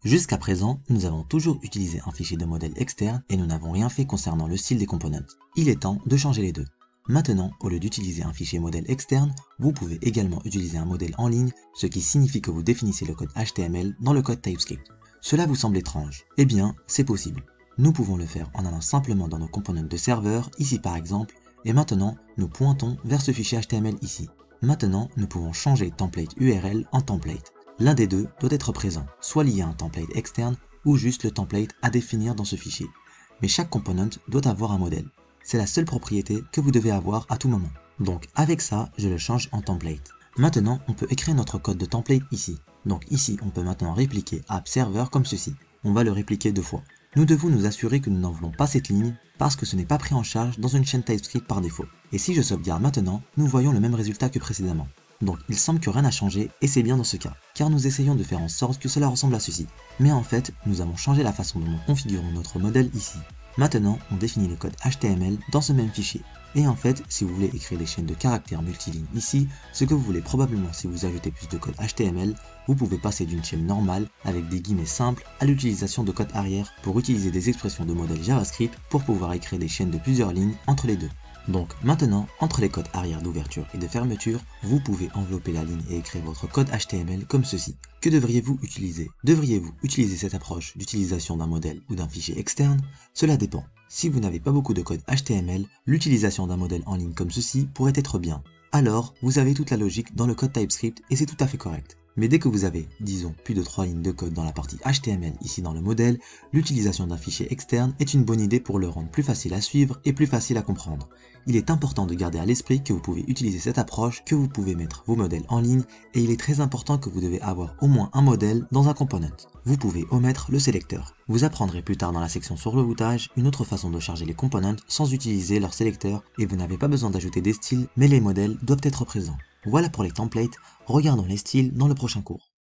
Jusqu'à présent, nous avons toujours utilisé un fichier de modèle externe et nous n'avons rien fait concernant le style des components. Il est temps de changer les deux. Maintenant, au lieu d'utiliser un fichier modèle externe, vous pouvez également utiliser un modèle en ligne, ce qui signifie que vous définissez le code HTML dans le code TypeScript. Cela vous semble étrange? Eh bien, c'est possible. Nous pouvons le faire en allant simplement dans nos components de serveur, ici par exemple, et maintenant, nous pointons vers ce fichier HTML ici. Maintenant, nous pouvons changer template URL en template. L'un des deux doit être présent, soit lié à un template externe ou juste le template à définir dans ce fichier. Mais chaque component doit avoir un modèle. C'est la seule propriété que vous devez avoir à tout moment. Donc avec ça, je le change en template. Maintenant, on peut écrire notre code de template ici. Donc ici, on peut maintenant répliquer app server comme ceci. On va le répliquer 2 fois. Nous devons nous assurer que nous n'en voulons pas cette ligne parce que ce n'est pas pris en charge dans une chaîne TypeScript par défaut. Et si je sauvegarde maintenant, nous voyons le même résultat que précédemment. Donc il semble que rien n'a changé et c'est bien dans ce cas, car nous essayons de faire en sorte que cela ressemble à ceci. Mais en fait, nous avons changé la façon dont nous configurons notre modèle ici. Maintenant, on définit le code HTML dans ce même fichier. Et en fait, si vous voulez écrire des chaînes de caractères multilignes ici, ce que vous voulez probablement si vous ajoutez plus de code HTML, vous pouvez passer d'une chaîne normale avec des guillemets simples à l'utilisation de code arrière pour utiliser des expressions de modèle JavaScript pour pouvoir écrire des chaînes de plusieurs lignes entre les deux. Donc maintenant, entre les codes arrière d'ouverture et de fermeture, vous pouvez envelopper la ligne et écrire votre code HTML comme ceci. Que devriez-vous utiliser? Devriez-vous utiliser cette approche d'utilisation d'un modèle ou d'un fichier externe? Cela dépend. Si vous n'avez pas beaucoup de code HTML, l'utilisation d'un modèle en ligne comme ceci pourrait être bien. Alors, vous avez toute la logique dans le code TypeScript et c'est tout à fait correct. Mais dès que vous avez, disons, plus de 3 lignes de code dans la partie HTML ici dans le modèle, l'utilisation d'un fichier externe est une bonne idée pour le rendre plus facile à suivre et plus facile à comprendre. Il est important de garder à l'esprit que vous pouvez utiliser cette approche, que vous pouvez mettre vos modèles en ligne, et il est très important que vous devez avoir au moins un modèle dans un component. Vous pouvez omettre le sélecteur. Vous apprendrez plus tard dans la section sur le routage une autre façon de charger les components sans utiliser leur sélecteur, et vous n'avez pas besoin d'ajouter des styles, mais les modèles doivent être présents. Voilà pour les templates, regardons les styles dans le prochain cours.